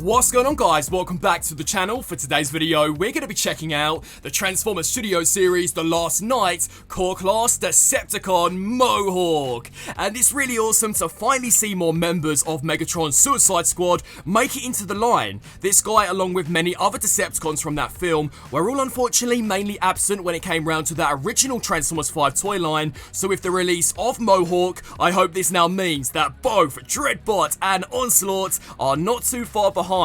What's going on, guys? Welcome back to the channel. For today's video, we're going to be checking out the Transformers Studio series The Last Knight Core Class Decepticon Mohawk. And it's really awesome to finally see more members of Megatron's Suicide Squad make it into the line. This guy, along with many other Decepticons from that film, were all unfortunately mainly absent when it came round to that original Transformers 5 toy line. So with the release of Mohawk, I hope this now means that both Dreadbot and Onslaught are not too far behind.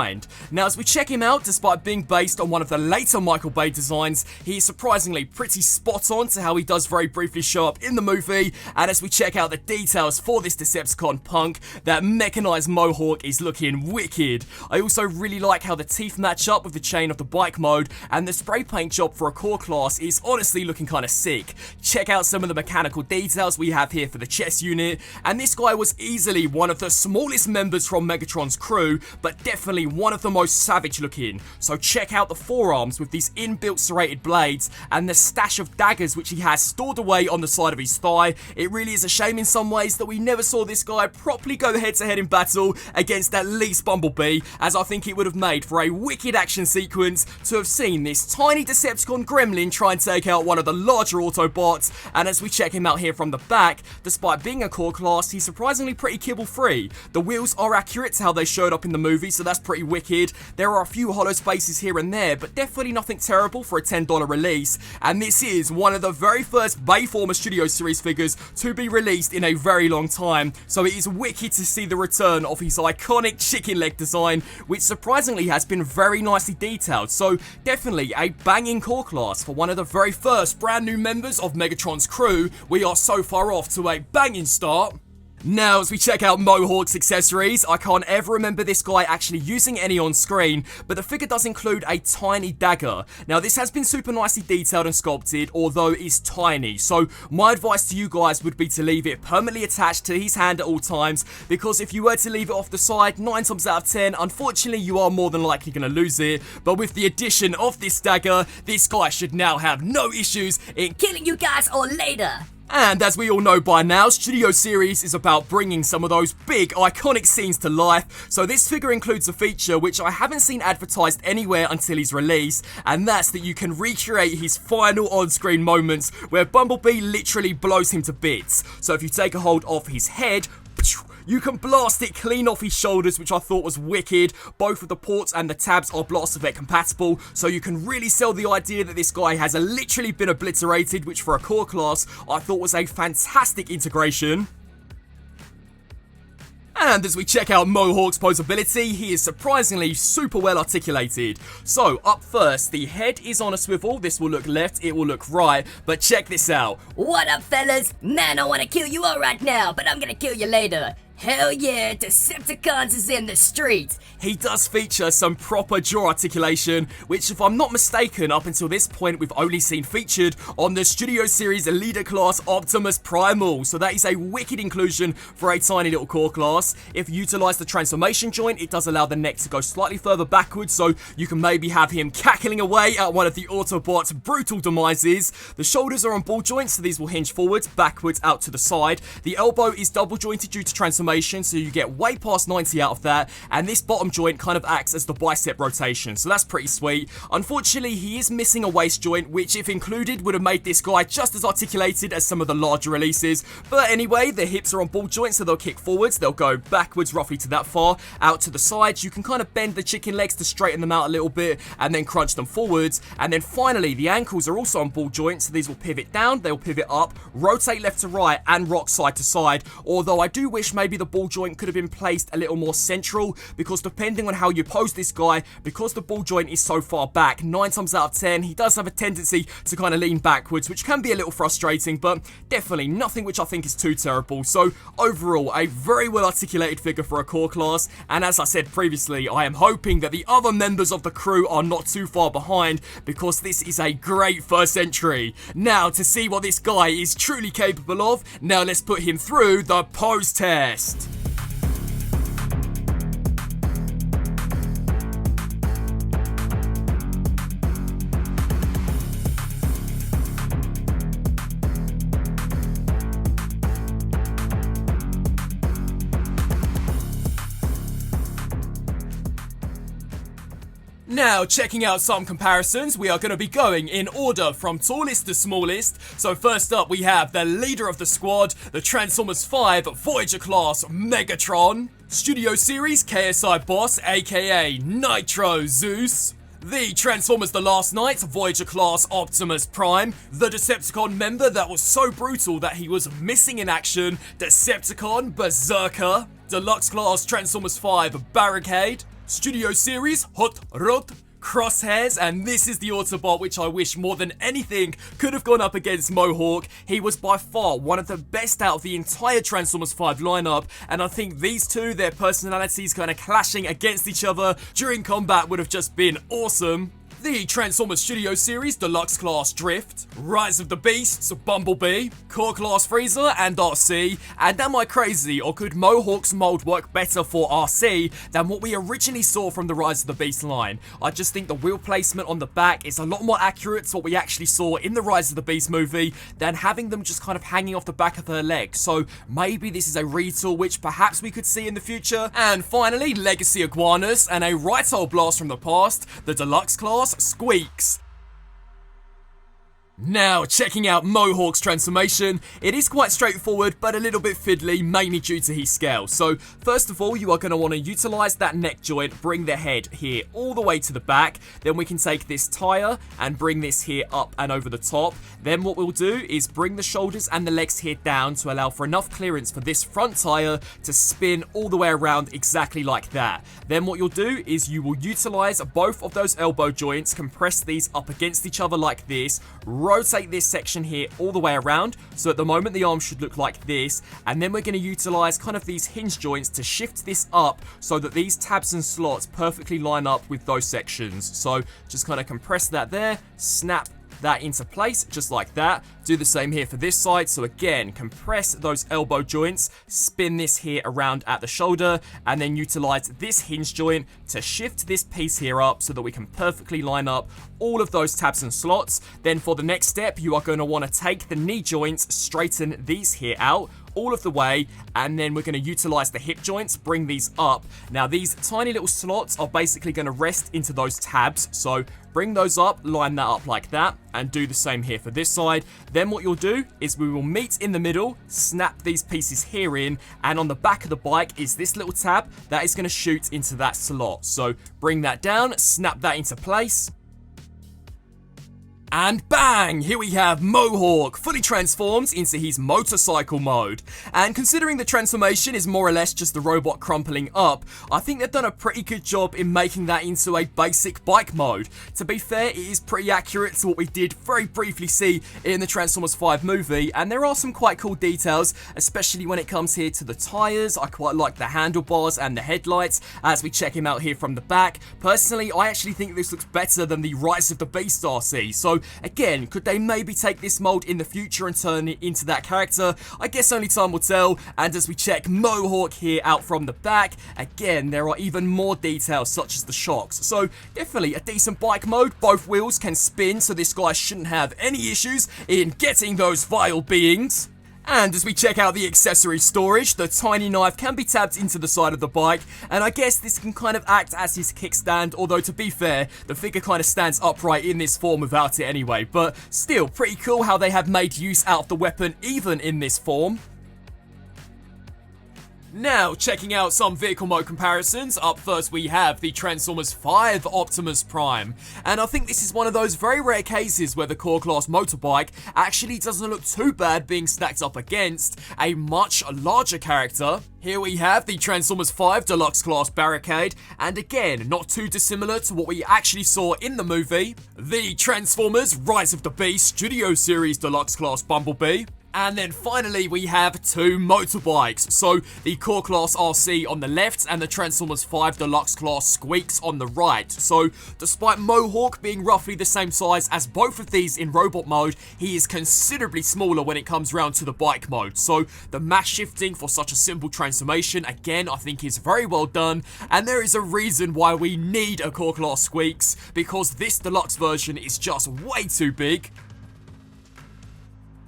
Now, as we check him out, despite being based on one of the later Michael Bay designs, he's surprisingly pretty spot on to how he does very briefly show up in the movie. And as we check out the details for this Decepticon punk, that mechanized Mohawk is looking wicked. I also really like how the teeth match up with the chain of the bike mode, and the spray paint job for a core class is honestly looking kind of sick. Check out some of the mechanical details we have here for the chest unit, and this guy was easily one of the smallest members from Megatron's crew, but definitely one of the most savage looking. So check out the forearms with these inbuilt serrated blades and the stash of daggers which he has stored away on the side of his thigh. It really is a shame in some ways that we never saw this guy properly go head to head in battle against at least Bumblebee, as I think it would have made for a wicked action sequence to have seen this tiny Decepticon gremlin try and take out one of the larger Autobots. And as we check him out here from the back, despite being a core class, he's surprisingly pretty kibble free. The wheels are accurate to how they showed up in the movie, so that's pretty wicked. There are a few hollow spaces here and there, but definitely nothing terrible for a $10 release. And this is one of the very first Bayformer Studio Series figures to be released in a very long time, so it is wicked to see the return of his iconic chicken leg design, which surprisingly has been very nicely detailed. So definitely a banging core class for one of the very first brand new members of Megatron's crew. We are so far off to a banging start. Now, as we check out Mohawk's accessories, I can't ever remember this guy actually using any on screen, but the figure does include a tiny dagger. Now, this has been super nicely detailed and sculpted, although it's tiny, so my advice to you guys would be to leave it permanently attached to his hand at all times, because if you were to leave it off the side, 9 times out of 10, unfortunately, you are more than likely going to lose it. But with the addition of this dagger, this guy should now have no issues in killing you guys all later. And as we all know by now, Studio Series is about bringing some of those big, iconic scenes to life. So this figure includes a feature which I haven't seen advertised anywhere until his release, and that's that you can recreate his final on-screen moments where Bumblebee literally blows him to bits. So if you take a hold of his head, you can blast it clean off his shoulders, which I thought was wicked. Both of the ports and the tabs are Blast Effect compatible, so you can really sell the idea that this guy has literally been obliterated, which for a core class I thought was a fantastic integration. And as we check out Mohawk's posability, he is surprisingly super well articulated. So up first, the head is on a swivel. This will look left, it will look right, but check this out. What up, fellas? Man, I wanna kill you all right now, but I'm gonna kill you later. Hell yeah, Decepticons is in the streets. He does feature some proper jaw articulation, which if I'm not mistaken, up until this point we've only seen featured on the Studio Series Leader Class Optimus Primal. So that is a wicked inclusion for a tiny little core class. If you utilise the transformation joint, it does allow the neck to go slightly further backwards, so you can maybe have him cackling away at one of the Autobots' brutal demises. The shoulders are on ball joints, so these will hinge forwards, backwards, out to the side. The elbow is double jointed due to transformation, so you get way past 90 out of that, and this bottom joint kind of acts as the bicep rotation, so that's pretty sweet. Unfortunately, he is missing a waist joint, which if included would have made this guy just as articulated as some of the larger releases. But anyway, the hips are on ball joints, so they'll kick forwards, they'll go backwards roughly to that far, out to the sides. You can kind of bend the chicken legs to straighten them out a little bit, and then crunch them forwards. And then finally, the ankles are also on ball joints, so these will pivot down, they'll pivot up, rotate left to right, and rock side to side. Although I do wish maybe the ball joint could have been placed a little more central, because depending on how you pose this guy, because the ball joint is so far back, 9 times out of 10 he does have a tendency to kind of lean backwards, which can be a little frustrating, but definitely nothing which I think is too terrible. So overall, a very well articulated figure for a core class, and as I said previously, I am hoping that the other members of the crew are not too far behind, because this is a great first entry. Now, to see what this guy is truly capable of, now let's put him through the pose test. Now, checking out some comparisons, we are going to be going in order from tallest to smallest. So first up, we have the leader of the squad, the Transformers 5 Voyager class Megatron, Studio Series KSI boss aka Nitro Zeus, the Transformers The Last Knight Voyager class Optimus Prime, the Decepticon member that was so brutal that he was missing in action, Decepticon Berserker, Deluxe class Transformers 5 Barricade, Studio Series Hot Rod, Crosshairs, and this is the Autobot which I wish more than anything could have gone up against Mohawk. He was by far one of the best out of the entire Transformers 5 lineup, and I think these two, their personalities kind of clashing against each other during combat would have just been awesome. The Transformers Studio Series Deluxe Class Drift, Rise of the Beasts, Bumblebee, Core Class Freezer, and RC. And am I crazy, or could Mohawk's mold work better for RC than what we originally saw from the Rise of the Beast line? I just think the wheel placement on the back is a lot more accurate to what we actually saw in the Rise of the Beast movie than having them just kind of hanging off the back of her leg. So maybe this is a retool which perhaps we could see in the future. And finally, Legacy Iguanas and a right-hole blast from the past, the Deluxe Class Squeaks. Now, checking out Mohawk's transformation, it is quite straightforward but a little bit fiddly, mainly due to his scale. So first of all, you are going to want to utilise that neck joint, bring the head here all the way to the back. Then we can take this tyre and bring this here up and over the top. Then what we'll do is bring the shoulders and the legs here down to allow for enough clearance for this front tyre to spin all the way around exactly like that. Then what you'll do is you will utilise both of those elbow joints, compress these up against each other like this, rotate this section here all the way around. So at the moment the arm should look like this, and then we're going to utilize kind of these hinge joints to shift this up so that these tabs and slots perfectly line up with those sections. So just kind of compress that there, snap that into place just like that. Do the same here for this side. So again, compress those elbow joints, spin this here around at the shoulder, and then utilize this hinge joint to shift this piece here up so that we can perfectly line up all of those tabs and slots. Then for the next step, you are going to want to take the knee joints, straighten these here out all of the way, and then we're going to utilize the hip joints, bring these up. Now these tiny little slots are basically going to rest into those tabs, so bring those up, line that up like that, and do the same here for this side. Then what you'll do is we will meet in the middle, snap these pieces here in, and on the back of the bike is this little tab that is going to shoot into that slot. So bring that down, snap that into place, and bang! Here we have Mohawk fully transforms into his motorcycle mode. And considering the transformation is more or less just the robot crumpling up, I think they've done a pretty good job in making that into a basic bike mode. To be fair, it is pretty accurate to what we did very briefly see in the Transformers 5 movie, and there are some quite cool details, especially when it comes here to the tyres. I quite like the handlebars and the headlights as we check him out here from the back. Personally, I actually think this looks better than the Rise of the Beast RC, so again, could they maybe take this mold in the future and turn it into that character? I guess only time will tell. And as we check Mohawk here out from the back, again, there are even more details such as the shocks. So definitely a decent bike mode. Both wheels can spin, so this guy shouldn't have any issues in getting those vile beings. And as we check out the accessory storage, the tiny knife can be tabbed into the side of the bike, and I guess this can kind of act as his kickstand, although to be fair, the figure kind of stands upright in this form without it anyway, but still pretty cool how they have made use out of the weapon even in this form. Now, checking out some vehicle mode comparisons, up first we have the Transformers 5 Optimus Prime. And I think this is one of those very rare cases where the core class motorbike actually doesn't look too bad being stacked up against a much larger character. Here we have the Transformers 5 Deluxe Class Barricade, and again, not too dissimilar to what we actually saw in the movie. The Transformers Rise of the Beast Studio Series Deluxe Class Bumblebee. And then finally we have two motorbikes, so the Core Class RC on the left and the Transformers 5 Deluxe Class Squeaks on the right. So despite Mohawk being roughly the same size as both of these in robot mode, he is considerably smaller when it comes round to the bike mode. So the mass shifting for such a simple transformation, again, I think is very well done, and there is a reason why we need a Core Class Squeaks, because this deluxe version is just way too big.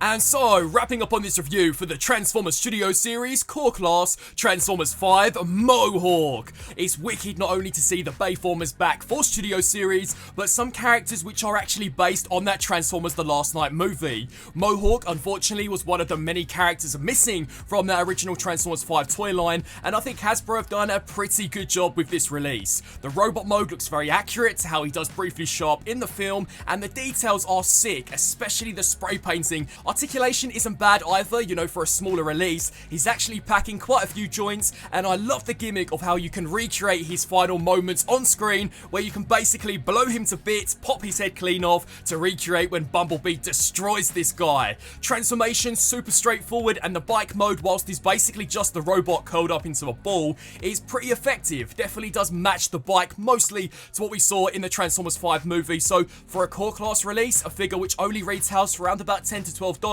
And so, wrapping up on this review for the Transformers Studio Series Core Class Transformers 5 Mohawk. It's wicked not only to see the Bayformers back for Studio Series, but some characters which are actually based on that Transformers The Last Night movie. Mohawk, unfortunately, was one of the many characters missing from that original Transformers 5 toy line, and I think Hasbro have done a pretty good job with this release. The robot mode looks very accurate to how he does briefly show up in the film, and the details are sick, especially the spray painting. Articulation isn't bad either, you know, for a smaller release. He's actually packing quite a few joints, and I love the gimmick of how you can recreate his final moments on screen, where you can basically blow him to bits, pop his head clean off, to recreate when Bumblebee destroys this guy. Transformation super straightforward, and the bike mode, whilst he's basically just the robot curled up into a ball, is pretty effective. Definitely does match the bike mostly to what we saw in the Transformers 5 movie, so for a core class release, a figure which only retails for around about $10 to $12,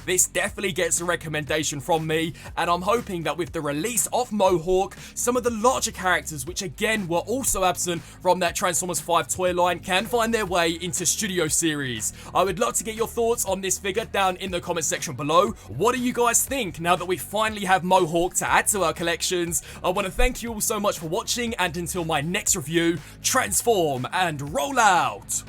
this definitely gets a recommendation from me, and I'm hoping that with the release of Mohawk, some of the larger characters, which again were also absent from that Transformers 5 toy line, can find their way into Studio Series. I would love to get your thoughts on this figure down in the comment section below. What do you guys think now that we finally have Mohawk to add to our collections? I want to thank you all so much for watching, and until my next review, transform and roll out!